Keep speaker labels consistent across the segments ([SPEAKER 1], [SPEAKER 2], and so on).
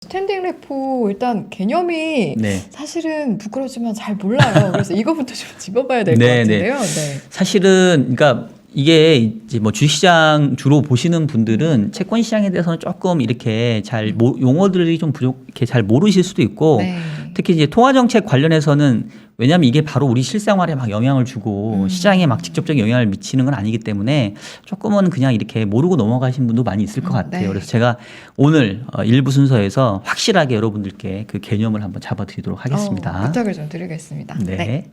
[SPEAKER 1] 스탠딩 레포 일단 개념이
[SPEAKER 2] 네.
[SPEAKER 1] 사실은 부끄럽지만 잘 몰라요. 그래서 이거부터 좀 짚어봐야 될 것
[SPEAKER 2] 네,
[SPEAKER 1] 같은데요. 네.
[SPEAKER 2] 사실은 그러니까 이게 이제 뭐 주식시장 주로 보시는 분들은 채권 시장에 대해서는 조금 이렇게 잘 용어들이 좀 부족해 잘 모르실 수도 있고
[SPEAKER 1] 네.
[SPEAKER 2] 특히 이제 통화정책 관련해서는 왜냐하면 이게 바로 우리 실생활에 막 영향을 주고 시장에 막 직접적인 영향을 미치는 건 아니기 때문에 조금은 그냥 이렇게 모르고 넘어가신 분도 많이 있을 것 같아요.
[SPEAKER 1] 네.
[SPEAKER 2] 그래서 제가 오늘 일부 순서에서 확실하게 여러분들께 그 개념을 한번 잡아드리도록 하겠습니다.
[SPEAKER 1] 부탁을 좀 드리겠습니다.
[SPEAKER 2] 네.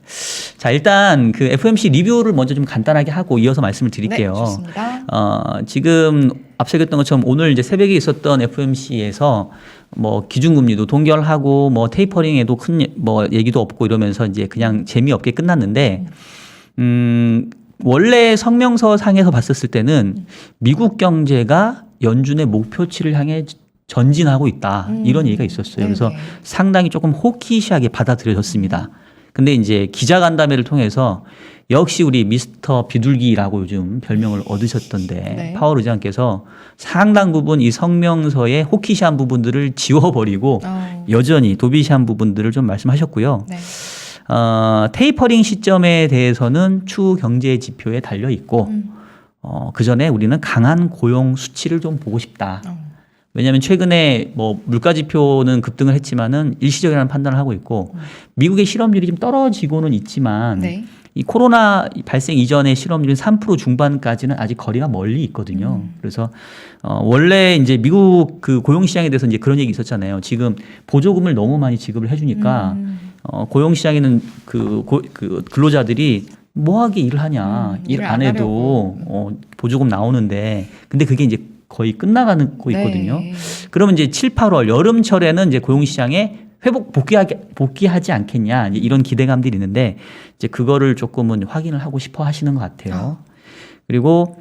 [SPEAKER 2] 자, 일단 그 FOMC 리뷰를 먼저 좀 간단하게 하고 이어서 말씀을 드릴게요.
[SPEAKER 1] 네, 좋습니다.
[SPEAKER 2] 지금 앞서 얘기했던 것처럼 오늘 이제 새벽에 있었던 FOMC에서 뭐 기준금리도 동결하고 뭐 테이퍼링에도 큰 뭐 얘기도 없고 이러면서 이제 그냥 재미없게 끝났는데 원래 성명서 상에서 봤었을 때는 미국 경제가 연준의 목표치를 향해 전진하고 있다 이런 얘기가 있었어요. 그래서
[SPEAKER 1] 네네.
[SPEAKER 2] 상당히 조금 호키시하게 받아들여졌습니다. 근데 이제 기자간담회를 통해서 역시 우리 미스터 비둘기라고 요즘 별명을 얻으셨던데
[SPEAKER 1] 네.
[SPEAKER 2] 파월 의장께서 상당 부분 이 성명서의 호키시한 부분들을 지워버리고 여전히 도비시한 부분들을 좀 말씀하셨고요.
[SPEAKER 1] 네.
[SPEAKER 2] 테이퍼링 시점에 대해서는 추후 경제 지표에 달려 있고 그 전에 우리는 강한 고용 수치를 좀 보고 싶다. 왜냐하면 최근에 뭐 물가 지표는 급등을 했지만은 일시적이라는 판단을 하고 있고 미국의 실업률이 좀 떨어지고는 있지만
[SPEAKER 1] 네.
[SPEAKER 2] 이 코로나 발생 이전의 실업률은 3% 중반까지는 아직 거리가 멀리 있거든요. 그래서 원래 이제 미국 그 고용 시장에 대해서 이제 그런 얘기 있었잖아요. 지금 보조금을 너무 많이 지급을 해주니까 고용 시장에는 그 근로자들이 뭐하게 일을 하냐, 일 안 해도 보조금 나오는데, 근데 그게 이제 거의 끝나가고 있거든요.
[SPEAKER 1] 네.
[SPEAKER 2] 그러면 이제 7, 8월 여름철에는 이제 고용 시장에 복귀하지 않겠냐 이제 이런 기대감들이 있는데 이제 그거를 조금은 확인을 하고 싶어 하시는 것 같아요. 그리고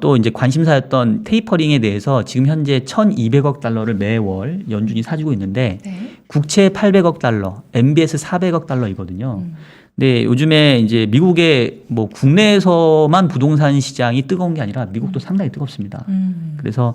[SPEAKER 2] 또 이제 관심사였던 테이퍼링에 대해서 지금 현재 1,200억 달러를 매월 연준이 사주고 있는데
[SPEAKER 1] 네.
[SPEAKER 2] 국채 800억 달러, MBS 400억 달러이거든요. 근데 요즘에 이제 미국의 뭐 국내에서만 부동산 시장이 뜨거운 게 아니라 미국도 상당히 뜨겁습니다. 그래서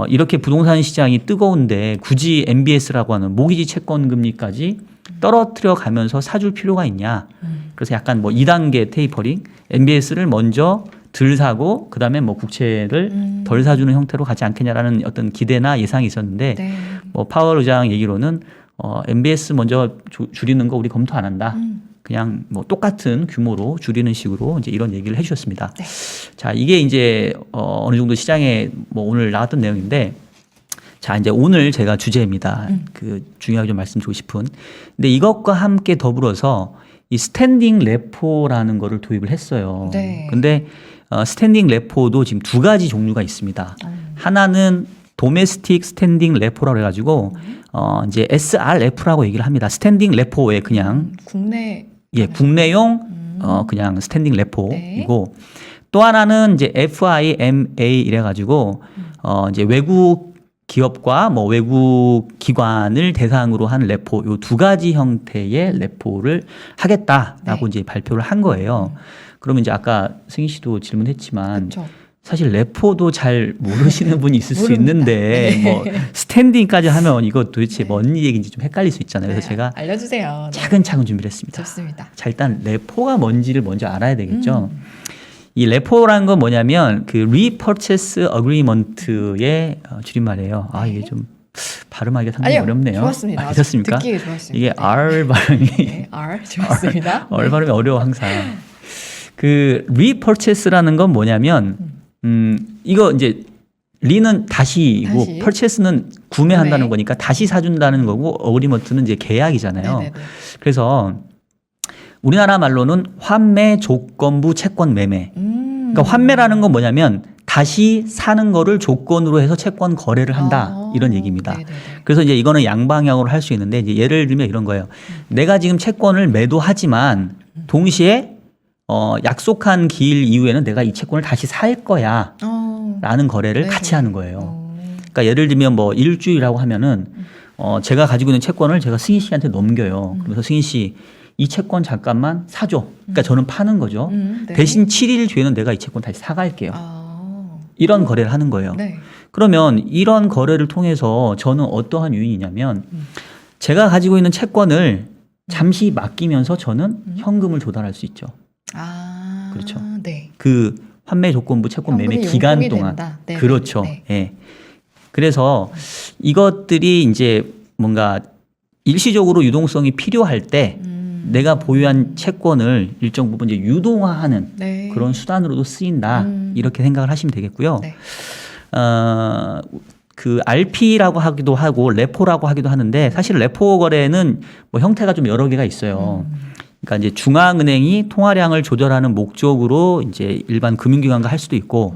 [SPEAKER 2] 이렇게 부동산 시장이 뜨거운데 굳이 MBS라고 하는 모기지 채권 금리까지 떨어뜨려 가면서 사줄 필요가 있냐. 그래서 약간 뭐 2단계 테이퍼링, MBS를 먼저 덜 사고 그다음에 뭐 국채를 덜 사주는 형태로 가지 않겠냐라는 어떤 기대나 예상이 있었는데
[SPEAKER 1] 네.
[SPEAKER 2] 뭐 파월 의장 얘기로는 MBS 먼저 줄이는 거 우리 검토 안 한다. 그냥 뭐 똑같은 규모로 줄이는 식으로 이제 이런 얘기를 해주셨습니다.
[SPEAKER 1] 네.
[SPEAKER 2] 자, 이게 이제 어느 정도 시장에 뭐 오늘 나왔던 내용인데, 자 이제 오늘 제가 주제입니다. 그 중요하게 좀 말씀드리고 싶은. 근데 이것과 함께 더불어서 이 스탠딩 레포라는 거를 도입을 했어요.
[SPEAKER 1] 네.
[SPEAKER 2] 근데 스탠딩 레포도 지금 두 가지 종류가 있습니다. 하나는 도메스틱 스탠딩 레포라고 해가지고 이제 SRF라고 얘기를 합니다. 스탠딩 레포에 그냥 국내용 그냥 스탠딩 레포이고 또 하나는 이제 FIMA 이래가지고 이제 외국 기업과 뭐 외국 기관을 대상으로 한 레포 요 두 가지 형태의 레포를 하겠다라고 이제 발표를 한 거예요. 그러면 이제 아까 승희 씨도 질문했지만
[SPEAKER 1] 그쵸.
[SPEAKER 2] 사실 레포도 잘 모르시는 분이 있을 수
[SPEAKER 1] 모릅니다.
[SPEAKER 2] 있는데
[SPEAKER 1] 네.
[SPEAKER 2] 뭐 스탠딩까지 하면 이거 도대체 뭔 얘기인지 좀 헷갈릴 수 있잖아요. 그래서 제가
[SPEAKER 1] 알려주세요. 네.
[SPEAKER 2] 차근차근 준비를 했습니다.
[SPEAKER 1] 좋습니다.
[SPEAKER 2] 자, 일단 레포가 뭔지를 먼저 알아야 되겠죠. 이 레포라는 건 뭐냐면 그 Repurchase Agreement의 줄임말이에요. 아, 이게 좀 발음하기가 상당히 어렵네요.
[SPEAKER 1] 좋았습니다.
[SPEAKER 2] 괜찮습니까?
[SPEAKER 1] 듣기 좋았습니다.
[SPEAKER 2] 이게 R 발음이
[SPEAKER 1] 네, R 좋았습니다.
[SPEAKER 2] R 발음이 어려워 항상. 그 repurchase라는 건 뭐냐면 이거 이제 리는 다시고
[SPEAKER 1] 다시.
[SPEAKER 2] purchase는 구매한다는
[SPEAKER 1] 구매.
[SPEAKER 2] 거니까 다시 사준다는 거고 agreement는 이제 계약이잖아요.
[SPEAKER 1] 네네네.
[SPEAKER 2] 그래서 우리나라 말로는 환매 조건부 채권 매매. 그러니까 환매라는 건 뭐냐면 다시 사는 거를 조건으로 해서 채권 거래를 한다 이런 얘기입니다.
[SPEAKER 1] 네네네.
[SPEAKER 2] 그래서 이제 이거는 양방향으로 할 수 있는데 이제 예를 들면 이런 거예요. 내가 지금 채권을 매도하지만 동시에 약속한 기일 이후에는 내가 이 채권을 다시 살 거야 라는 거래를
[SPEAKER 1] 네네.
[SPEAKER 2] 같이 하는 거예요. 그러니까 예를 들면 뭐 일주일이라고 하면은 제가 가지고 있는 채권을 제가 승희 씨한테 넘겨요. 그래서 승희 씨 이 채권 잠깐만 사줘. 그러니까 저는 파는 거죠.
[SPEAKER 1] 네.
[SPEAKER 2] 대신 7일 뒤에는 내가 이 채권 다시 사갈게요. 이런 거래를 하는 거예요.
[SPEAKER 1] 네.
[SPEAKER 2] 그러면 이런 거래를 통해서 저는 어떠한 유인이냐면 제가 가지고 있는 채권을 잠시 맡기면서 저는 현금을 조달할 수 있죠.
[SPEAKER 1] 아,
[SPEAKER 2] 그렇죠.
[SPEAKER 1] 네.
[SPEAKER 2] 그 환매 조건부 채권 매매
[SPEAKER 1] 현금이
[SPEAKER 2] 기간
[SPEAKER 1] 용공이
[SPEAKER 2] 동안.
[SPEAKER 1] 된다. 네,
[SPEAKER 2] 그렇죠.
[SPEAKER 1] 네.
[SPEAKER 2] 예. 그래서 이것들이 이제 뭔가 일시적으로 유동성이 필요할 때 내가 보유한 채권을 일정 부분 이제 유동화하는
[SPEAKER 1] 네.
[SPEAKER 2] 그런 수단으로도 쓰인다. 이렇게 생각을 하시면 되겠고요.
[SPEAKER 1] 네.
[SPEAKER 2] 그 RP라고 하기도 하고 레포라고 하기도 하는데 사실 레포 거래는 뭐 형태가 좀 여러 개가 있어요. 그러니까 이제 중앙은행이 통화량을 조절하는 목적으로 이제 일반 금융기관과 할 수도 있고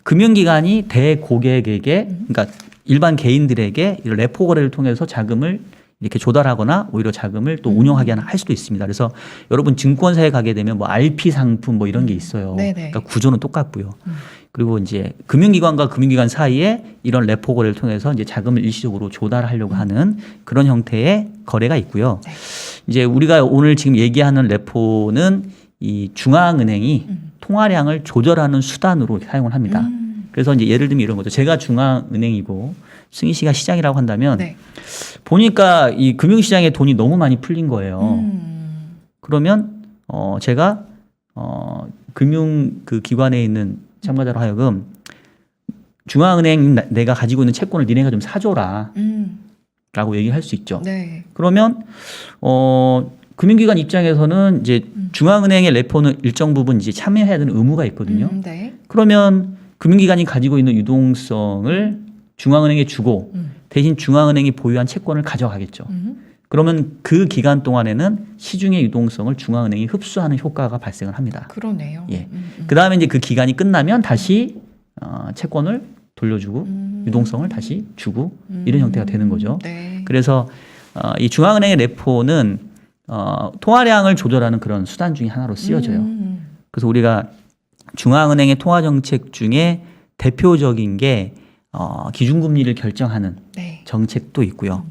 [SPEAKER 2] 금융기관이 대고객에게 그러니까 일반 개인들에게 이 레포 거래를 통해서 자금을 이렇게 조달하거나 오히려 자금을 또 운용하게 할 수도 있습니다. 그래서 여러분 증권사에 가게 되면 뭐 RP 상품 뭐 이런 게 있어요.
[SPEAKER 1] 네네.
[SPEAKER 2] 그러니까 구조는 똑같고요. 그리고 이제 금융기관과 금융기관 사이에 이런 레포 거래를 통해서 이제 자금을 일시적으로 조달하려고 하는 그런 형태의 거래가 있고요.
[SPEAKER 1] 네.
[SPEAKER 2] 이제 우리가 오늘 지금 얘기하는 레포는 이 중앙은행이 통화량을 조절하는 수단으로 사용을 합니다. 그래서 이제 예를 들면 이런 거죠. 제가 중앙은행이고 승희 씨가 시장이라고 한다면
[SPEAKER 1] 네.
[SPEAKER 2] 보니까 이 금융시장에 돈이 너무 많이 풀린 거예요. 그러면 제가 금융 그 기관에 있는 참가자로 하여금 중앙은행 내가 가지고 있는 채권을 니네가 좀 사줘라 라고 얘기할 수 있죠.
[SPEAKER 1] 네.
[SPEAKER 2] 그러면 금융기관 입장에서는 이제 중앙은행의 레포는 일정 부분 이제 참여해야 되는 의무가 있거든요.
[SPEAKER 1] 네.
[SPEAKER 2] 그러면 금융기관이 가지고 있는 유동성을 중앙은행에 주고 대신 중앙은행이 보유한 채권을 가져가겠죠. 그러면 그 기간 동안에는 시중의 유동성을 중앙은행이 흡수하는 효과가 발생을 합니다.
[SPEAKER 1] 그러네요.
[SPEAKER 2] 예. 그 다음에 이제 그 기간이 끝나면 다시 채권을 돌려주고 유동성을 다시 주고 이런 형태가 되는 거죠.
[SPEAKER 1] 네.
[SPEAKER 2] 그래서 이 중앙은행의 레포는 통화량을 조절하는 그런 수단 중에 하나로 쓰여져요. 그래서 우리가 중앙은행의 통화 정책 중에 대표적인 게 기준금리를 결정하는
[SPEAKER 1] 네.
[SPEAKER 2] 정책도 있고요.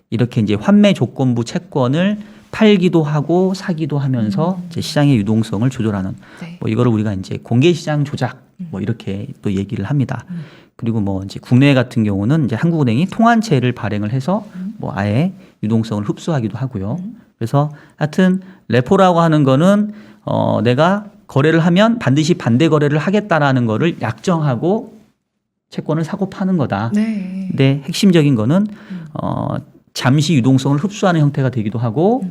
[SPEAKER 2] 이렇게 이제 환매 조건부 채권을 팔기도 하고 사기도 하면서 이제 시장의 유동성을 조절하는
[SPEAKER 1] 네.
[SPEAKER 2] 뭐 이거를 우리가 이제 공개시장 조작 뭐 이렇게 또 얘기를 합니다. 그리고 뭐 이제 국내 같은 경우는 이제 한국은행이 통환채를 발행을 해서 뭐 아예 유동성을 흡수하기도 하고요. 그래서 하여튼 레포라고 하는 거는 내가 거래를 하면 반드시 반대 거래를 하겠다라는 거를 약정하고 채권을 사고 파는 거다.
[SPEAKER 1] 네.
[SPEAKER 2] 근데 핵심적인 거는 잠시 유동성을 흡수하는 형태가 되기도 하고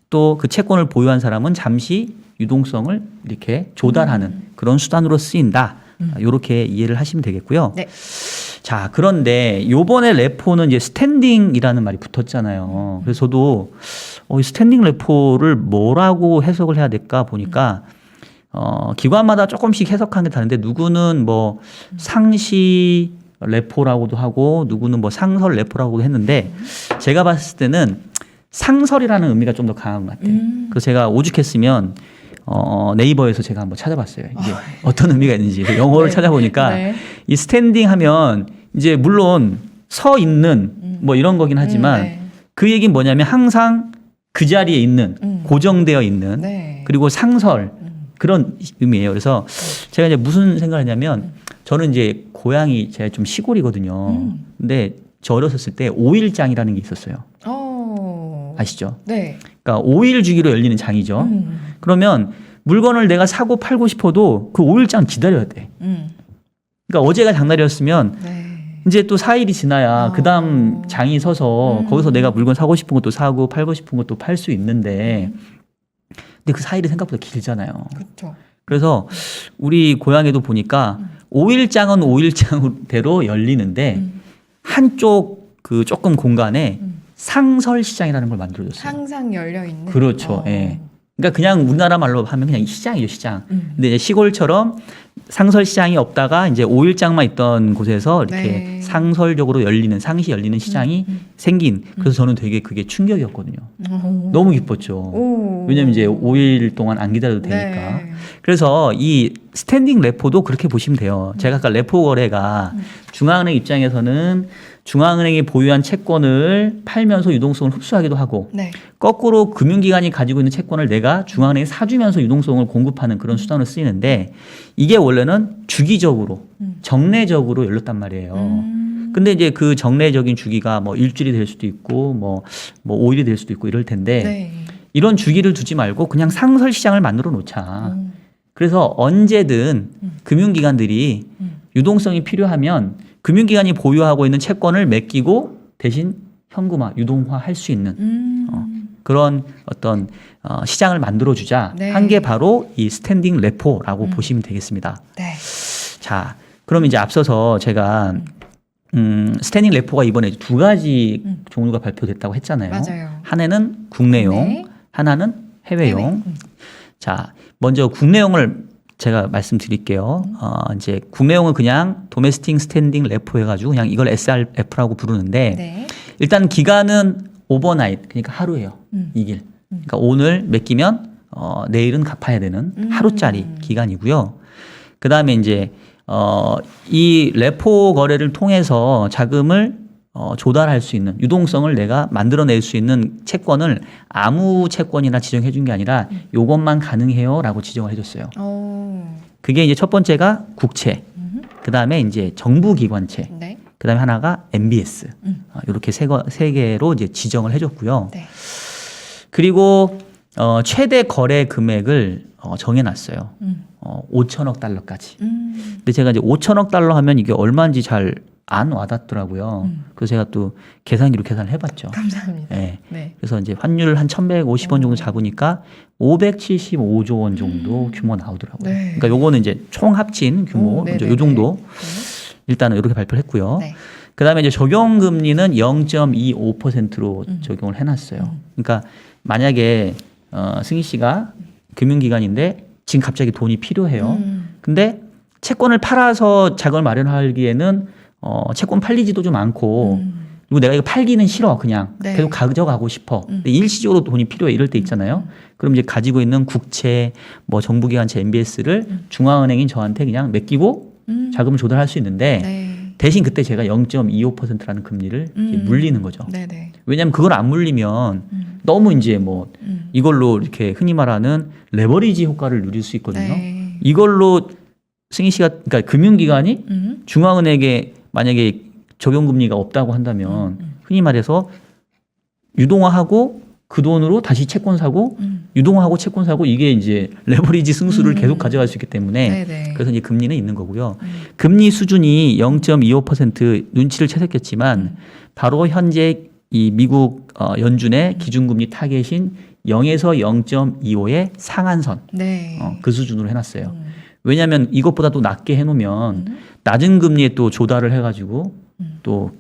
[SPEAKER 2] 또 그 채권을 보유한 사람은 잠시 유동성을 이렇게 조달하는 그런 수단으로 쓰인다. 이렇게 이해를 하시면 되겠고요.
[SPEAKER 1] 네.
[SPEAKER 2] 자, 그런데 요번에 레포는 이제 스탠딩이라는 말이 붙었잖아요. 그래서 저도 이 스탠딩 레포를 뭐라고 해석을 해야 될까 보니까 기관마다 조금씩 해석하는 게 다른데 누구는 뭐 상시 레포라고도 하고 누구는 뭐 상설 레포라고도 했는데 제가 봤을 때는 상설이라는 의미가 좀 더 강한 것 같아요. 그래서 제가 오죽했으면 네이버에서 제가 한번 찾아봤어요. 이게 어떤 의미가 있는지. 그래서 영어를
[SPEAKER 1] 네.
[SPEAKER 2] 찾아보니까
[SPEAKER 1] 네.
[SPEAKER 2] 이 스탠딩 하면 이제 물론 서 있는 뭐 이런 거긴 하지만
[SPEAKER 1] 네.
[SPEAKER 2] 그 얘기는 뭐냐면 항상 그 자리에 있는 고정되어 있는
[SPEAKER 1] 네.
[SPEAKER 2] 그리고 상설 그런 의미예요. 그래서 제가 이제 무슨 생각을 했냐면 저는 이제 고향이 제가 좀 시골이거든요. 근데 저 어렸을 때 5일장이라는 게 있었어요. 아시죠?
[SPEAKER 1] 네.
[SPEAKER 2] 그러니까 5일 주기로 열리는 장이죠. 그러면 물건을 내가 사고 팔고 싶어도 그 5일장 기다려야 돼. 그러니까 어제가 장날이었으면
[SPEAKER 1] 네.
[SPEAKER 2] 이제 또 4일이 지나야 그 다음 장이 서서 거기서 내가 물건 사고 싶은 것도 사고 팔고 싶은 것도 팔 수 있는데 근데 그 4일이 생각보다 길잖아요.
[SPEAKER 1] 그렇죠.
[SPEAKER 2] 그래서 우리 고향에도 보니까 5일장은 5일장대로 열리는데 한쪽 그 조금 공간에 상설 시장이라는 걸 만들어줬어요.
[SPEAKER 1] 항상 열려 있는.
[SPEAKER 2] 그렇죠. 예. 그러니까 그냥 우리나라 말로 하면 그냥 시장이죠, 시장. 근데 이제 시골처럼 상설 시장이 없다가 이제 5일장만 있던 곳에서 이렇게
[SPEAKER 1] 네.
[SPEAKER 2] 상설적으로 열리는 상시 열리는 시장이 생긴. 그래서 저는 되게 그게 충격이었거든요.
[SPEAKER 1] 오.
[SPEAKER 2] 너무 기뻤죠.
[SPEAKER 1] 오.
[SPEAKER 2] 왜냐면 이제 5일 동안 안 기다려도 되니까.
[SPEAKER 1] 네.
[SPEAKER 2] 그래서 이 스탠딩 레포도 그렇게 보시면 돼요. 제가 아까 레포 거래가 중앙은행 입장에서는 중앙은행이 보유한 채권을 팔면서 유동성을 흡수하기도 하고
[SPEAKER 1] 네.
[SPEAKER 2] 거꾸로 금융기관이 가지고 있는 채권을 내가 중앙은행에 사주면서 유동성을 공급하는 그런 수단으로 쓰이는데 이게 원래는 주기적으로 정례적으로 열렸단 말이에요. 근데 이제 그 정례적인 주기가 뭐 일주일이 될 수도 있고 뭐 5일이 될 수도 있고 이럴 텐데
[SPEAKER 1] 네.
[SPEAKER 2] 이런 주기를 두지 말고 그냥 상설 시장을 만들어 놓자. 그래서 언제든 금융기관들이 유동성이 필요하면 금융기관이 보유하고 있는 채권을 맡기고 대신 현금화, 유동화 할 수 있는 그런 어떤 시장을 만들어주자
[SPEAKER 1] 네.
[SPEAKER 2] 한 게 바로 이 스탠딩 레포라고 보시면 되겠습니다.
[SPEAKER 1] 네.
[SPEAKER 2] 자, 그럼 이제 앞서서 제가 스탠딩 레포가 이번에 두 가지 종류가 발표됐다고 했잖아요.
[SPEAKER 1] 맞아요.
[SPEAKER 2] 하나는 국내용,
[SPEAKER 1] 네.
[SPEAKER 2] 하나는 해외용. 자, 먼저 국내용을 제가 말씀드릴게요. 이제 국내용은 그냥 도메스틱 스탠딩 레포 해가지고 그냥 이걸 SRF라고 부르는데
[SPEAKER 1] 네.
[SPEAKER 2] 일단 기간은 오버나잇, 그러니까 하루예요. 2일. 그러니까 오늘 맡기면 내일은 갚아야 되는 하루짜리 기간이고요. 그 다음에 이제 이 레포 거래를 통해서 자금을 조달할 수 있는 유동성을 내가 만들어낼 수 있는 채권을 아무 채권이나 지정해 준 게 아니라 요것만 가능해요라고 지정을 해줬어요. 그게 이제 첫 번째가 국채, 그 다음에 이제 정부기관채,
[SPEAKER 1] 네.
[SPEAKER 2] 그 다음에 하나가 MBS 이렇게 세 개로 이제 지정을 해줬고요.
[SPEAKER 1] 네.
[SPEAKER 2] 그리고 최대 거래 금액을 정해놨어요. 5천억 달러까지. 근데 제가 이제 5천억 달러 하면 이게 얼마인지 잘 안 와닿더라고요. 그래서 제가 또 계산기로 계산을 해봤죠.
[SPEAKER 1] 감사합니다.
[SPEAKER 2] 네.
[SPEAKER 1] 네.
[SPEAKER 2] 그래서 이제 환율 한 1,150원 정도 잡으니까 575조 원 정도 규모 나오더라고요.
[SPEAKER 1] 네.
[SPEAKER 2] 그러니까 요거는 이제 총 합친 규모, 이제 요 정도 일단은 이렇게 발표를 했고요.
[SPEAKER 1] 네.
[SPEAKER 2] 그 다음에 이제 적용 금리는 0.25%로 적용을 해놨어요. 그러니까 만약에 승희 씨가 금융기관인데 지금 갑자기 돈이 필요해요. 근데 채권을 팔아서 자금을 마련하기에는 채권 팔리지도 좀 않고 그리고 내가 이거 팔기는 싫어 그냥
[SPEAKER 1] 네.
[SPEAKER 2] 계속 가져가고 싶어. 근데 일시적으로 돈이 필요해 이럴 때 있잖아요. 그럼 이제 가지고 있는 국채, 뭐 정부기관채 MBS를 중앙은행인 저한테 그냥 맡기고 자금을 조달할 수 있는데
[SPEAKER 1] 네.
[SPEAKER 2] 대신 그때 제가 0.25%라는 금리를 이제 물리는 거죠.
[SPEAKER 1] 네네.
[SPEAKER 2] 왜냐하면 그걸 안 물리면 너무 이제 뭐 이걸로 이렇게 흔히 말하는 레버리지 효과를 누릴 수 있거든요.
[SPEAKER 1] 네.
[SPEAKER 2] 이걸로 승희 씨가 그러니까 금융기관이 중앙은행에 만약에 적용금리가 없다고 한다면 흔히 말해서 유동화하고 그 돈으로 다시 채권 사고 유동화하고 채권 사고 이게 이제 레버리지 승수를 계속 가져갈 수 있기 때문에
[SPEAKER 1] 네네.
[SPEAKER 2] 그래서 이제 금리는 있는 거고요. 금리 수준이 0.25% 눈치를 채색했지만 바로 현재 이 미국 연준의 기준금리 타겟인 0에서 0.25의 상한선
[SPEAKER 1] 네.
[SPEAKER 2] 그 수준으로 해놨어요. 왜냐하면 이것보다 또 낮게 해놓으면 낮은 금리에 또 조달을 해가지고 또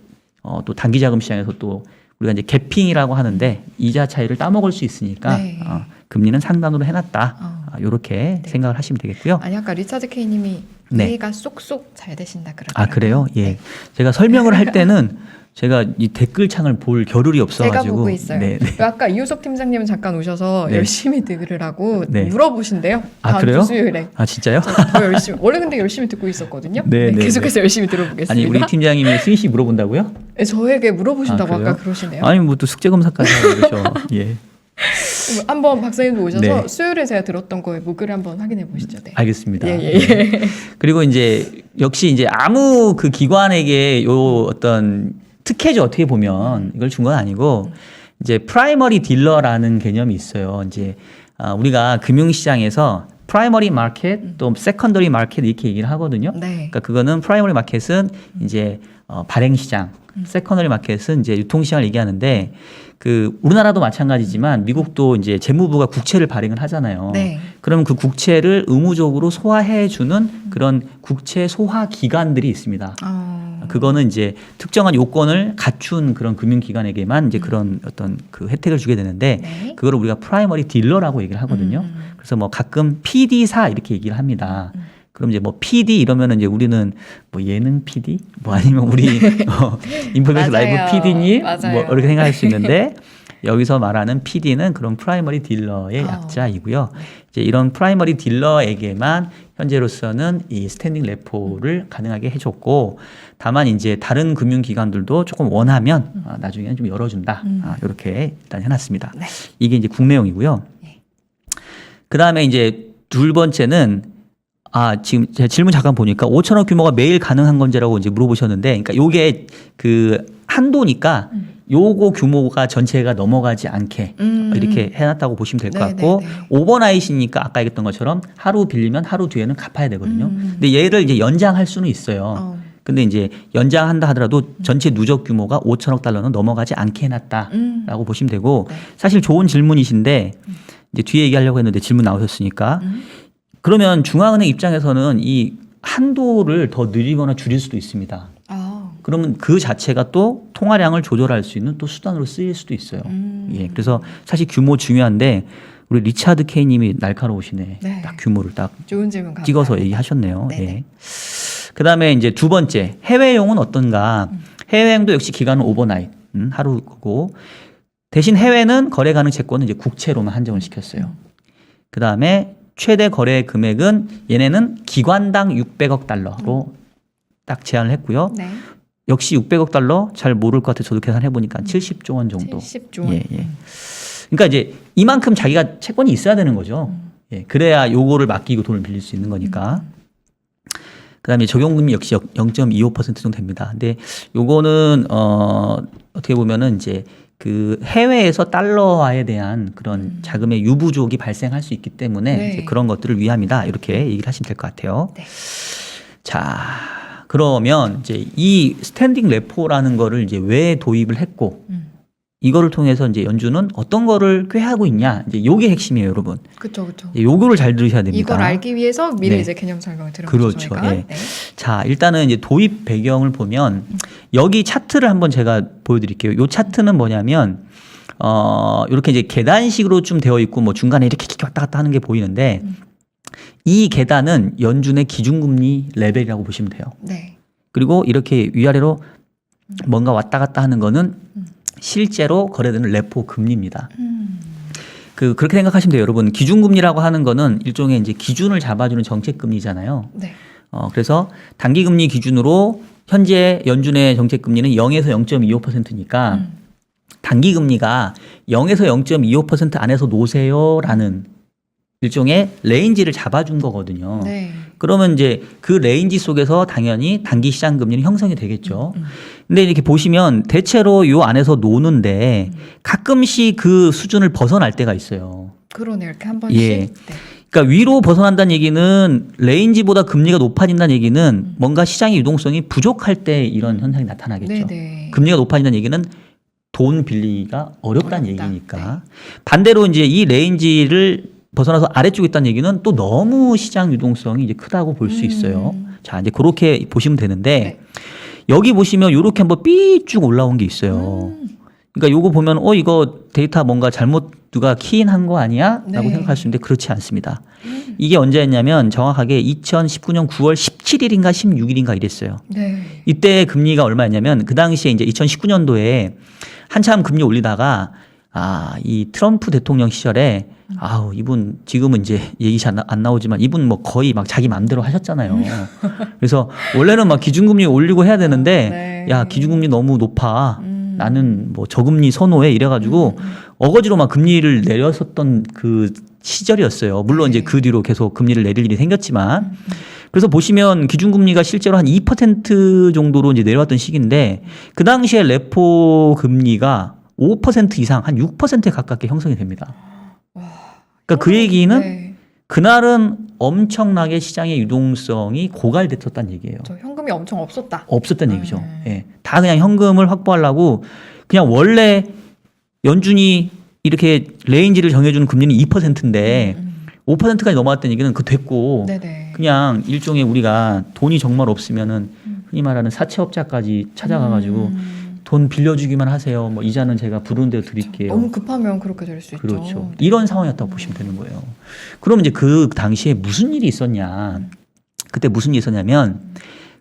[SPEAKER 2] 단기 자금 시장에서 또 우리가 이제 개핑이라고 하는데 이자 차이를 따먹을 수 있으니까
[SPEAKER 1] 네.
[SPEAKER 2] 금리는 상단으로 해놨다. 이렇게 생각을 하시면 되겠고요.
[SPEAKER 1] 아니 아까 리차드 K님이
[SPEAKER 2] 네.
[SPEAKER 1] 이해가 쏙쏙 잘 되신다 그러더라고요.
[SPEAKER 2] 그래요? 예.
[SPEAKER 1] 네.
[SPEAKER 2] 제가 설명을 할 때는 제가 이 댓글창을 볼 겨를이 없어가지고
[SPEAKER 1] 제가 보고 있어요.
[SPEAKER 2] 네, 네.
[SPEAKER 1] 아까 이우석 팀장님은 잠깐 오셔서
[SPEAKER 2] 네.
[SPEAKER 1] 열심히 들으라고
[SPEAKER 2] 네.
[SPEAKER 1] 물어보신대요. 다음
[SPEAKER 2] 그래요?
[SPEAKER 1] 주 수요일에.
[SPEAKER 2] 진짜요?
[SPEAKER 1] 더 열심히. 원래 근데 열심히 듣고 있었거든요.
[SPEAKER 2] 네, 네,
[SPEAKER 1] 계속해서 열심히 들어보겠습니다.
[SPEAKER 2] 아니 우리 팀장님이 승희 씨 물어본다고요?
[SPEAKER 1] 네, 저에게 물어보신다고
[SPEAKER 2] 그래요?
[SPEAKER 1] 아까 그러시네요.
[SPEAKER 2] 아니 뭐 또 숙제 검사까지 하고 그러셔. 예.
[SPEAKER 1] 한번 박사님도 오셔서
[SPEAKER 2] 네.
[SPEAKER 1] 수요일에 제가 들었던 거에 목요일에 한번 확인해 보시죠. 네.
[SPEAKER 2] 알겠습니다.
[SPEAKER 1] 예.
[SPEAKER 2] 그리고 이제 역시 이제 아무 그 기관에게 요 어떤 특혜죠 어떻게 보면 이걸 준 건 아니고 이제 프라이머리 딜러라는 개념이 있어요. 이제 우리가 금융시장에서 프라이머리 마켓 또 세컨더리 마켓 이렇게 얘기를 하거든요.
[SPEAKER 1] 네.
[SPEAKER 2] 그러니까 그거는 프라이머리 마켓은 이제 발행 시장, 세컨더리 마켓은 이제 유통 시장을 얘기하는데 그 우리나라도 마찬가지지만 미국도 이제 재무부가 국채를 발행을 하잖아요.
[SPEAKER 1] 네.
[SPEAKER 2] 그러면 그 국채를 의무적으로 소화해 주는 그런 국채 소화 기관들이 있습니다. 그거는 이제 특정한 요건을 갖춘 그런 금융기관에게만 이제 그런 어떤 그 혜택을 주게 되는데
[SPEAKER 1] 네.
[SPEAKER 2] 그거를 우리가 프라이머리 딜러라고 얘기를 하거든요. 그래서 뭐 가끔 PD사 이렇게 얘기를 합니다. 그럼 이제 뭐 PD 이러면은 이제 우리는 뭐 예능 PD 뭐 아니면 우리 인포메이션
[SPEAKER 1] 맞아요.
[SPEAKER 2] 라이브 PD님 뭐
[SPEAKER 1] 맞아요.
[SPEAKER 2] 이렇게 생각할 수 있는데 여기서 말하는 PD는 그런 프라이머리 딜러의
[SPEAKER 1] 아.
[SPEAKER 2] 약자이고요. 이제 이런 프라이머리 딜러에게만 현재로서는 이 스탠딩 레포를 가능하게 해줬고, 다만 이제 다른 금융기관들도 조금 원하면 나중에는 좀 열어준다. 이렇게 일단 해놨습니다.
[SPEAKER 1] 네.
[SPEAKER 2] 이게 이제 국내용이고요.
[SPEAKER 1] 네.
[SPEAKER 2] 그 다음에 이제 두 번째는 지금 제가 질문 잠깐 보니까 5천억 규모가 매일 가능한 건지라고 이제 물어보셨는데, 그러니까 요게 그 한도니까 요거 규모가 전체가 넘어가지 않게 이렇게 해놨다고 보시면 될 것
[SPEAKER 1] 네,
[SPEAKER 2] 같고,
[SPEAKER 1] 네, 네.
[SPEAKER 2] 오버나잇이니까 아까 얘기했던 것처럼 하루 빌리면 하루 뒤에는 갚아야 되거든요. 근데 얘를 이제 연장할 수는 있어요. 근데 이제 연장한다 하더라도 전체 누적 규모가 5천억 달러는 넘어가지 않게 해놨다라고 보시면 되고,
[SPEAKER 1] 네.
[SPEAKER 2] 사실 좋은 질문이신데 이제 뒤에 얘기하려고 했는데 질문 나오셨으니까 그러면 중앙은행 입장에서는 이 한도를 더 늘리거나 줄일 수도 있습니다.
[SPEAKER 1] 아.
[SPEAKER 2] 그러면 그 자체가 또 통화량을 조절할 수 있는 또 수단으로 쓰일 수도 있어요. 예, 그래서 사실 규모 중요한데 우리 리차드 K님이 날카로우시네.
[SPEAKER 1] 네.
[SPEAKER 2] 딱 규모를 딱
[SPEAKER 1] 좋은 질문 감사합니다.
[SPEAKER 2] 찍어서 얘기하셨네요.
[SPEAKER 1] 네네.
[SPEAKER 2] 예. 그다음에 이제 두 번째 해외용은 어떤가? 해외용도 역시 기간은 오버나잇 하루고, 대신 해외는 거래 가능 채권은 이제 국채로만 한정을 시켰어요. 그다음에 최대 거래 금액은 얘네는 기관당 600억 달러로 딱 제한을 했고요.
[SPEAKER 1] 네.
[SPEAKER 2] 역시 600억 달러 잘 모를 것 같아요. 저도 계산해 보니까 70조 원 정도.
[SPEAKER 1] 70조 원.
[SPEAKER 2] 예, 예. 그러니까 이제 이만큼 자기가 채권이 있어야 되는 거죠. 예, 그래야 요거를 맡기고 돈을 빌릴 수 있는 거니까. 그다음에 적용금리 역시 0.25% 정도 됩니다. 근데 요거는 어떻게 보면은 이제 그 해외에서 달러화에 대한 그런 자금의 유부족이 발생할 수 있기 때문에
[SPEAKER 1] 네.
[SPEAKER 2] 이제 그런 것들을 위함이다. 이렇게 얘기를 하시면 될 것 같아요.
[SPEAKER 1] 네.
[SPEAKER 2] 자, 그러면 이제 이 스탠딩 레포라는 거를 이제 왜 도입을 했고 이거를 통해서 이제 연준은 어떤 거를 꾀하고 있냐. 이제 요게 핵심이에요, 여러분.
[SPEAKER 1] 그렇죠, 그렇죠.
[SPEAKER 2] 요거를 잘 들으셔야 됩니다.
[SPEAKER 1] 이걸 알기 위해서 미리
[SPEAKER 2] 네.
[SPEAKER 1] 이제 개념 설명을 드려보죠.
[SPEAKER 2] 그렇죠.
[SPEAKER 1] 저희가.
[SPEAKER 2] 예.
[SPEAKER 1] 네.
[SPEAKER 2] 자, 일단은 이제 도입 배경을 보면 여기 차트를 한번 제가 보여드릴게요. 요 차트는 뭐냐면 이렇게 이제 계단식으로 좀 되어 있고 뭐 중간에 이렇게 왔다 갔다 하는 게 보이는데 이 계단은 연준의 기준금리 레벨이라고 보시면 돼요.
[SPEAKER 1] 네.
[SPEAKER 2] 그리고 이렇게 위아래로 뭔가 왔다 갔다 하는 거는 실제로 거래되는 레포 금리입니다. 그렇게 생각하시면 돼요, 여러분. 기준금리라고 하는 거는 일종의 이제 기준을 잡아주는 정책금리잖아요.
[SPEAKER 1] 네.
[SPEAKER 2] 그래서 단기금리 기준으로 현재 연준의 정책금리는 0에서 0.25%니까 단기금리가 0에서 0.25% 안에서 놓으세요라는 일종의 레인지를 잡아준 거거든요.
[SPEAKER 1] 네.
[SPEAKER 2] 그러면 이제 그 레인지 속에서 당연히 단기 시장 금리는 형성이 되겠죠. 근데 이렇게 보시면 대체로 요 안에서 노는데 가끔씩 그 수준을 벗어날 때가 있어요.
[SPEAKER 1] 그러네요. 이렇게 한 번씩.
[SPEAKER 2] 예.
[SPEAKER 1] 네.
[SPEAKER 2] 그러니까 위로 벗어난다는 얘기는 레인지보다 금리가 높아진다는 얘기는 뭔가 시장의 유동성이 부족할 때 이런 현상이 나타나겠죠.
[SPEAKER 1] 네네.
[SPEAKER 2] 금리가 높아진다는 얘기는 돈 빌리기가 어렵다는
[SPEAKER 1] 어렵다.
[SPEAKER 2] 얘기니까. 반대로 이제 이 레인지를 벗어나서 아래쪽에 있다는 얘기는 또 너무 시장 유동성이 이제 크다고 볼 수 있어요. 자, 이제 그렇게 보시면 되는데
[SPEAKER 1] 네.
[SPEAKER 2] 여기 보시면 이렇게 한번 삐쭉 올라온 게 있어요. 그러니까 요거 보면 이거 데이터 뭔가 잘못 누가 키인한 거 아니야? 라고
[SPEAKER 1] 네.
[SPEAKER 2] 생각할 수 있는데 그렇지 않습니다. 이게 언제였냐면 정확하게 2019년 9월 17일인가 16일인가 이랬어요.
[SPEAKER 1] 네.
[SPEAKER 2] 이때 금리가 얼마였냐면 그 당시에 이제 2019년도에 한참 금리 올리다가 이 트럼프 대통령 시절에 이분 지금은 이제 얘기 잘 안 나오지만 이분 뭐 거의 막 자기 마음대로 하셨잖아요. 그래서 원래는 막 기준금리 올리고 해야 되는데
[SPEAKER 1] 네.
[SPEAKER 2] 야, 기준금리 너무 높아. 나는 뭐 저금리 선호해 이래가지고 어거지로 막 금리를 내렸었던 그 시절이었어요. 물론
[SPEAKER 1] 네.
[SPEAKER 2] 이제 그 뒤로 계속 금리를 내릴 일이 생겼지만 그래서 보시면 기준금리가 실제로 한 2% 정도로 이제 내려왔던 시기인데 그 당시에 레포 금리가 5% 이상 한 6%에 가깝게 형성이 됩니다. 그러니까 그 얘기는
[SPEAKER 1] 네.
[SPEAKER 2] 그날은 엄청나게 시장의 유동성이 고갈됐었다는 얘기예요.
[SPEAKER 1] 저 현금이 엄청 없었다.
[SPEAKER 2] 없었던 얘기죠. 예. 다 그냥 현금을 확보하려고 그냥 원래 연준이 이렇게 레인지를 정해주는 금리는 2%인데 5%까지 넘어갔다는 얘기는 그 됐고
[SPEAKER 1] 네네.
[SPEAKER 2] 그냥 일종의 우리가 돈이 정말 없으면은 흔히 말하는 사채업자까지 찾아가가지고 돈 빌려주기만 하세요. 뭐 이자는 제가 부르는 대로 드릴게요.
[SPEAKER 1] 너무 급하면 그렇게 될 수 있죠.
[SPEAKER 2] 그렇죠. 이런 상황이었다고 보시면 되는 거예요. 그러면 이제 그 당시에 무슨 일이 있었냐? 그때 무슨 일이 있었냐면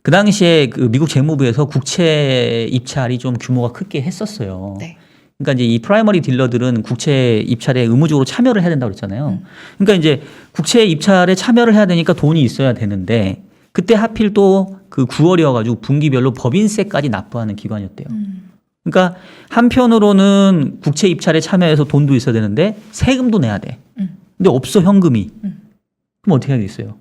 [SPEAKER 2] 그 당시에 그 미국 재무부에서 국채 입찰이 좀 규모가 크게 했었어요.
[SPEAKER 1] 네.
[SPEAKER 2] 그러니까 이제 이 프라이머리 딜러들은 국채 입찰에 의무적으로 참여를 해야 된다고 그랬잖아요. 그러니까 이제 국채 입찰에 참여를 해야 되니까 돈이 있어야 되는데 그때 하필 또 그 9월이어가지고 분기별로 법인세까지 납부하는 기관이었대요. 그러니까 한편으로는 국채 입찰에 참여해서 돈도 있어야 되는데 세금도 내야 돼. 근데 없어 현금이. 그럼 어떻게 하겠어요?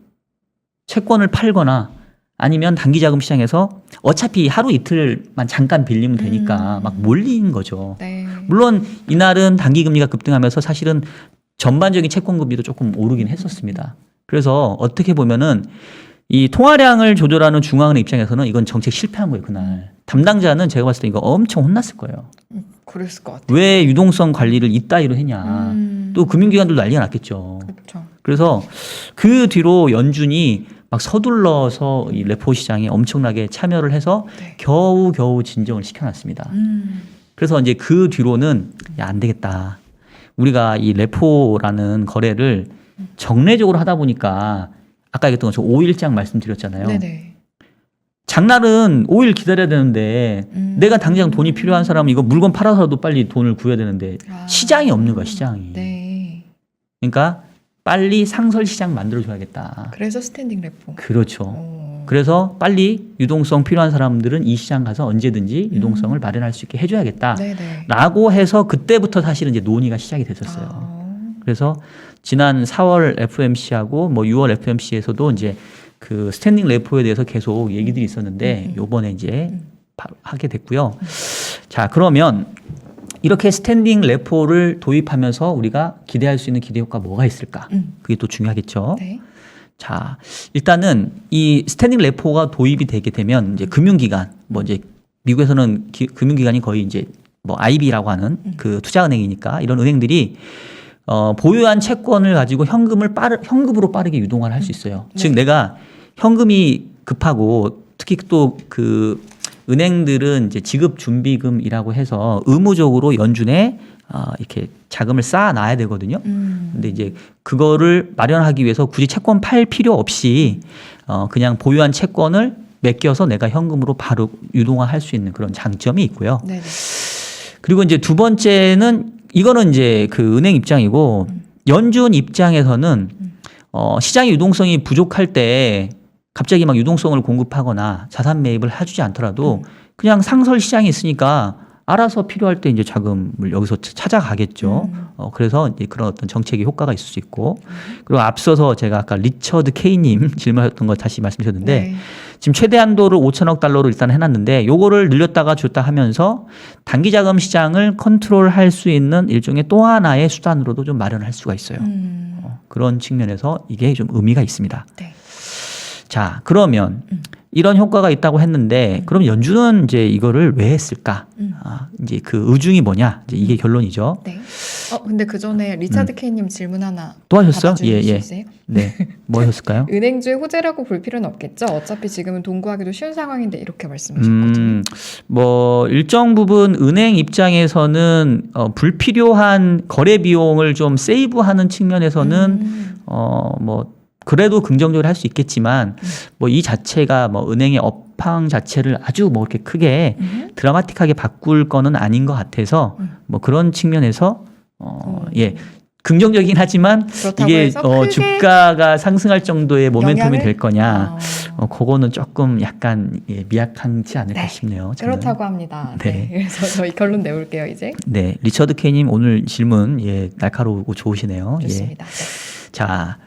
[SPEAKER 2] 채권을 팔거나 아니면 단기자금 시장에서 어차피 하루 이틀만 잠깐 빌리면 되니까 막 몰리는 거죠.
[SPEAKER 1] 네.
[SPEAKER 2] 물론 이날은 단기금리가 급등하면서 사실은 전반적인 채권금리도 조금 오르긴 했었습니다. 그래서 어떻게 보면은 이 통화량을 조절하는 중앙은행 입장에서는 이건 정책 실패한 거예요, 그날. 담당자는 제가 봤을 때 이거 엄청 혼났을 거예요.
[SPEAKER 1] 그랬을 것 같아요.
[SPEAKER 2] 왜 유동성 관리를 이따위로 했냐. 또 금융기관들도 난리가 났겠죠.
[SPEAKER 1] 그렇죠.
[SPEAKER 2] 그래서 그 뒤로 연준이 막 서둘러서 이 레포 시장에 엄청나게 참여를 해서
[SPEAKER 1] 네.
[SPEAKER 2] 겨우겨우 진정을 시켜놨습니다. 그래서 이제 그 뒤로는 야, 안 되겠다. 우리가 이 레포라는 거래를 정례적으로 하다 보니까 아까 얘기했던 것처럼 5일장 말씀드렸잖아요.
[SPEAKER 1] 네네.
[SPEAKER 2] 장날은 5일 기다려야 되는데 내가 당장 돈이 필요한 사람은 이거 물건 팔아서라도 빨리 돈을 구해야 되는데 시장이 없는 거야, 시장이.
[SPEAKER 1] 네.
[SPEAKER 2] 그러니까 빨리 상설 시장 만들어줘야겠다.
[SPEAKER 1] 그래서 스탠딩 레포.
[SPEAKER 2] 그렇죠. 그래서 빨리 유동성 필요한 사람들은 이 시장 가서 언제든지 유동성을 마련할 수 있게 해줘야겠다.
[SPEAKER 1] 네네.
[SPEAKER 2] 라고 해서 그때부터 사실은 이제 논의가 시작이 됐었어요. 그래서 지난 4월 FOMC하고 뭐 6월 FOMC에서도 이제 그 스탠딩 레포에 대해서 계속 얘기들이 있었는데 요번에 이제 바로 하게 됐고요. 자, 그러면 이렇게 스탠딩 레포를 도입하면서 우리가 기대할 수 있는 기대 효과 뭐가 있을까? 그게 또 중요하겠죠.
[SPEAKER 1] 네.
[SPEAKER 2] 자, 일단은 이 스탠딩 레포가 도입이 되게 되면 이제 금융기관, 뭐 이제 미국에서는 금융기관이 거의 이제 뭐 IB라고 하는 그 투자은행이니까 이런 은행들이 보유한 채권을 가지고 현금으로 빠르게 유동화를 할 수 있어요.
[SPEAKER 1] 네.
[SPEAKER 2] 즉 내가 현금이 급하고 특히 또 그 은행들은 이제 지급 준비금이라고 해서 의무적으로 연준에 이렇게 자금을 쌓아놔야 되거든요. 근데 이제 그거를 마련하기 위해서 굳이 채권 팔 필요 없이 그냥 보유한 채권을 맡겨서 내가 현금으로 바로 유동화할 수 있는 그런 장점이 있고요.
[SPEAKER 1] 네네.
[SPEAKER 2] 그리고 이제 두 번째는 이거는 이제 그 은행 입장이고 연준 입장에서는 시장의 유동성이 부족할 때 갑자기 막 유동성을 공급하거나 자산 매입을 해주지 않더라도 그냥 상설 시장이 있으니까 알아서 필요할 때 이제 자금을 여기서 찾아가겠죠. 그래서 이제 그런 어떤 정책의 효과가 있을 수 있고 그리고 앞서서 제가 아까 리처드 K님 질문하셨던 거 다시 말씀드렸는데
[SPEAKER 1] 네.
[SPEAKER 2] 지금 최대 한도를 5천억 달러로 일단 해놨는데 요거를 늘렸다가 줬다 하면서 단기 자금 시장을 컨트롤할 수 있는 일종의 또 하나의 수단으로도 좀 마련할 수가 있어요. 그런 측면에서 이게 좀 의미가 있습니다.
[SPEAKER 1] 네.
[SPEAKER 2] 자, 그러면 이런 효과가 있다고 했는데 그럼 연준은 이제 이거를 왜 했을까? 이제 그 의중이 뭐냐? 이제 이게 결론이죠.
[SPEAKER 1] 네. 근데 그 전에 리차드 K님 질문 하나
[SPEAKER 2] 또 하셨어요?
[SPEAKER 1] 받아주실 수
[SPEAKER 2] 예.
[SPEAKER 1] 있어요?
[SPEAKER 2] 네. 뭐 하셨을까요?
[SPEAKER 1] 은행주의 호재라고 볼 필요는 없겠죠. 어차피 지금은 돈 구하기도 쉬운 상황인데 이렇게 말씀하셨거든요.
[SPEAKER 2] 뭐 일정 부분 은행 입장에서는 불필요한 거래 비용을 좀 세이브하는 측면에서는 뭐 그래도 긍정적으로 할 수 있겠지만 뭐 이 자체가 뭐 은행의 업황 자체를 아주 뭐 이렇게 크게 드라마틱하게 바꿀 거는 아닌 것 같아서 뭐 그런 측면에서 예. 긍정적이긴 하지만 이게
[SPEAKER 1] 해서 크게
[SPEAKER 2] 주가가 상승할 정도의 모멘텀이 될 거냐 그거는 조금 약간 미약하지 않을까
[SPEAKER 1] 네.
[SPEAKER 2] 싶네요. 저는.
[SPEAKER 1] 그렇다고 합니다.
[SPEAKER 2] 네.
[SPEAKER 1] 네. 그래서 저희 결론 내볼게요 이제.
[SPEAKER 2] 네, 리처드 K님 오늘 질문 날카로우고 좋으시네요.
[SPEAKER 1] 좋습니다.
[SPEAKER 2] 예. 자,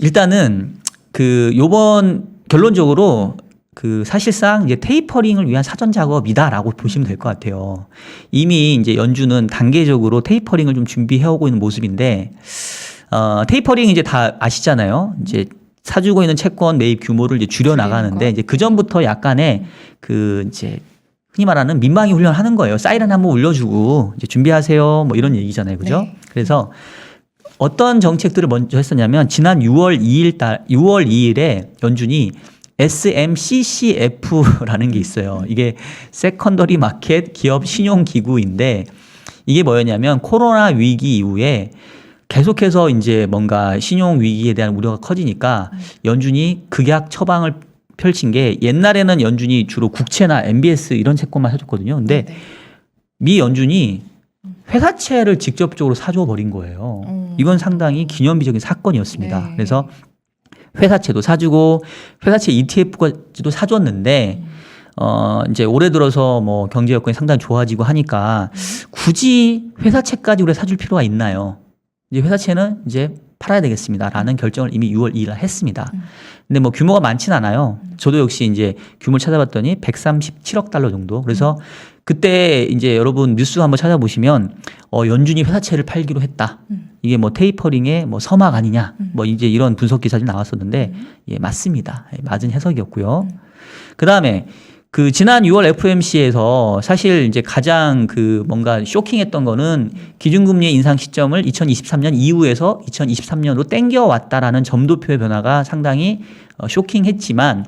[SPEAKER 2] 일단은 그 요번 결론적으로 그 사실상 이제 테이퍼링을 위한 사전 작업이다라고 보시면 될 것 같아요. 이미 이제 연준은 단계적으로 테이퍼링을 좀 준비해 오고 있는 모습인데 테이퍼링 이제 다 아시잖아요. 이제 사주고 있는 채권 매입 규모를 이제 줄여 나가는데 이제 그 전부터 약간의 그 이제 흔히 말하는 민방위 훈련하는 거예요. 사이렌 한번 울려주고 이제 준비하세요. 뭐 이런 얘기잖아요, 그죠?
[SPEAKER 1] 네.
[SPEAKER 2] 그래서 어떤 정책들을 먼저 했었냐면 지난 6월 2일에 연준이 SMCCF라는 게 있어요. 이게 세컨더리 마켓 기업 신용 기구인데 이게 뭐였냐면 코로나 위기 이후에 계속해서 이제 뭔가 신용 위기에 대한 우려가 커지니까 연준이 극약 처방을 펼친 게 옛날에는 연준이 주로 국채나 MBS 이런 채권만 해줬거든요. 근데
[SPEAKER 1] 네.
[SPEAKER 2] 미 연준이 회사채를 직접적으로 사줘 버린 거예요. 이건 상당히 기념비적인 사건이었습니다.
[SPEAKER 1] 네.
[SPEAKER 2] 그래서 회사채도 사주고 회사채 ETF까지도 사줬는데 이제 올해 들어서 뭐 경제 여건이 상당히 좋아지고 하니까 굳이 회사채까지 우리가 사줄 필요가 있나요? 이제 회사채는 이제 팔아야 되겠습니다라는 결정을 이미 6월 2일 날 했습니다. 근데 뭐 규모가 많진 않아요. 저도 역시 이제 규모를 찾아봤더니 137억 달러 정도. 그래서 그때 이제 여러분 뉴스 한번 찾아보시면 연준이 회사채를 팔기로 했다. 이게 뭐 테이퍼링의 뭐 서막 아니냐. 뭐 이제 이런 분석 기사들이 나왔었는데 예, 맞습니다. 예, 맞은 해석이었고요. 그다음에 그 지난 6월 FOMC에서 사실 이제 가장 그 뭔가 쇼킹했던 거는 기준금리의 인상 시점을 2023년 이후에서 2023년으로 땡겨왔다라는 점도표의 변화가 상당히 쇼킹했지만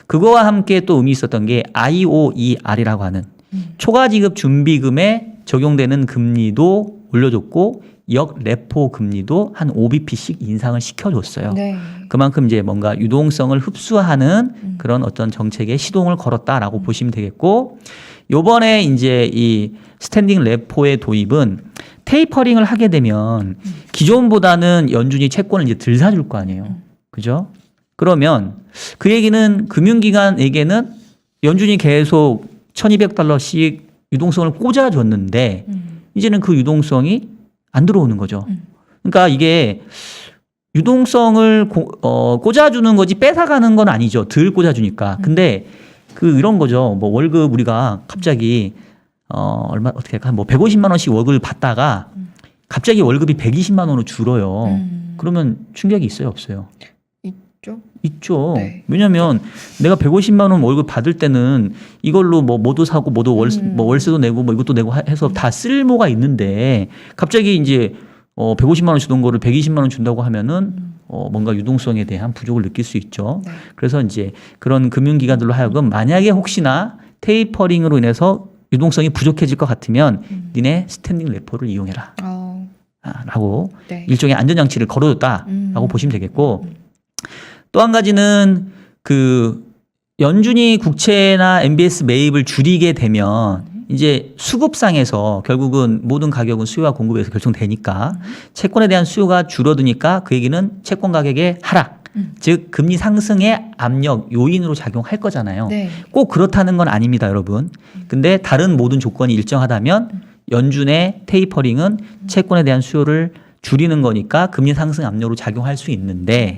[SPEAKER 2] 그거와 함께 또 의미 있었던 게 IOER이라고 하는 초과지급 준비금에 적용되는 금리도 올려줬고 역 레포 금리도 한 5bp씩 인상을 시켜줬어요.
[SPEAKER 1] 네.
[SPEAKER 2] 그만큼 이제 뭔가 유동성을 흡수하는 그런 어떤 정책에 시동을 걸었다라고 보시면 되겠고, 요번에 이제 이 스탠딩 레포의 도입은 테이퍼링을 하게 되면 기존보다는 연준이 채권을 이제 덜 사줄 거 아니에요. 그죠? 그러면 그 얘기는 금융기관에게는 연준이 계속 1,200달러씩 유동성을 꽂아줬는데 이제는 그 유동성이 안 들어오는 거죠. 그러니까 이게 유동성을 꽂아주는 거지 뺏어가는 건 아니죠. 덜 꽂아주니까. 근데 그 이런 거죠. 뭐 월급 우리가 갑자기 얼마 어떻게 할까? 뭐 150만 원씩 월급을 받다가 갑자기 월급이 120만 원으로 줄어요. 그러면 충격이 있어요, 없어요?
[SPEAKER 1] 있죠.
[SPEAKER 2] 있죠.
[SPEAKER 1] 네.
[SPEAKER 2] 왜냐면 내가 150만 원 월급 받을 때는 이걸로 뭐 뭐도 사고 뭐도 뭐 월세도 내고 뭐 이것도 내고 해서 다 쓸모가 있는데 갑자기 이제 150만 원 주던 거를 120만 원 준다고 하면은 뭔가 유동성에 대한 부족을 느낄 수 있죠.
[SPEAKER 1] 네.
[SPEAKER 2] 그래서 이제 그런 금융기관들로 하여금 만약에 혹시나 테이퍼링으로 인해서 유동성이 부족해질 것 같으면 니네 스탠딩 레포를 이용해라. 라고
[SPEAKER 1] 네.
[SPEAKER 2] 일종의 안전장치를 걸어줬다라고 보시면 되겠고, 또 한 가지는 그 연준이 국채나 MBS 매입을 줄이게 되면 이제 수급상에서 결국은 모든 가격은 수요와 공급에서 결정되니까 채권에 대한 수요가 줄어드니까 그 얘기는 채권 가격의 하락, 즉 금리 상승의 압력 요인으로 작용할 거잖아요.
[SPEAKER 1] 네.
[SPEAKER 2] 꼭 그렇다는 건 아닙니다, 여러분. 근데 다른 모든 조건이 일정하다면 연준의 테이퍼링은 채권에 대한 수요를 줄이는 거니까 금리 상승 압력으로 작용할 수 있는데,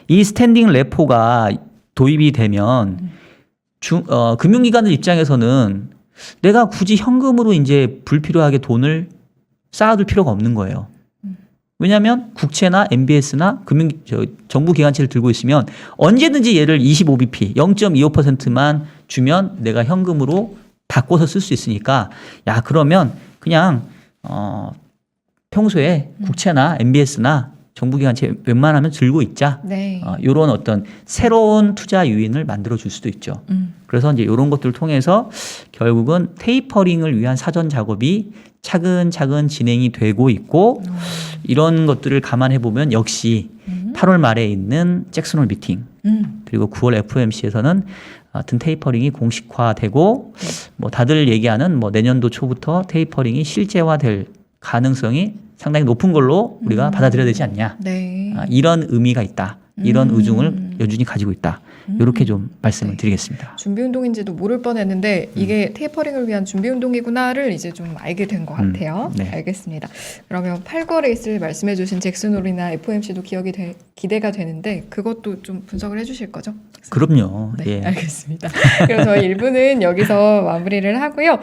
[SPEAKER 2] 이 스탠딩 레포가 도입이 되면 금융기관들 입장에서는 내가 굳이 현금으로 이제 불필요하게 돈을 쌓아둘 필요가 없는 거예요. 왜냐하면 국채나 MBS나 정부 기관채를 들고 있으면 언제든지 얘를 25bp, 0.25%만 주면 내가 현금으로 바꿔서 쓸 수 있으니까, 야 그러면 그냥 평소에 국채나 MBS나 정부기관채 웬만하면 들고 있자.
[SPEAKER 1] 네.
[SPEAKER 2] 이런 어떤 새로운 투자 유인을 만들어 줄 수도 있죠. 그래서 이제 이런 것들을 통해서 결국은 테이퍼링을 위한 사전 작업이 차근차근 진행이 되고 있고, 이런 것들을 감안해 보면 역시 8월 말에 있는 잭슨홀 미팅 그리고 9월 FOMC에서는 하여튼 테이퍼링이 공식화되고, 뭐 다들 얘기하는 뭐 내년도 초부터 테이퍼링이 실제화될 가능성이 상당히 높은 걸로 우리가 받아들여야 되지 않냐.
[SPEAKER 1] 네.
[SPEAKER 2] 이런 의미가 있다. 이런 의중을 연준이 가지고 있다. 이렇게 좀 말씀을 드리겠습니다.
[SPEAKER 1] 준비운동인지도 모를 뻔했는데 이게 테이퍼링을 위한 준비운동이구나를 이제 좀 알게 된 것 같아요.
[SPEAKER 2] 네.
[SPEAKER 1] 알겠습니다. 그러면 8거 레이스를 말씀해 주신 잭슨홀이나 FOMC도 기대가 되는데 그것도 좀 분석을 해 주실 거죠?
[SPEAKER 2] 그럼요.
[SPEAKER 1] 네,
[SPEAKER 2] 예.
[SPEAKER 1] 알겠습니다. 그럼 저희 1부는 여기서 마무리를 하고요.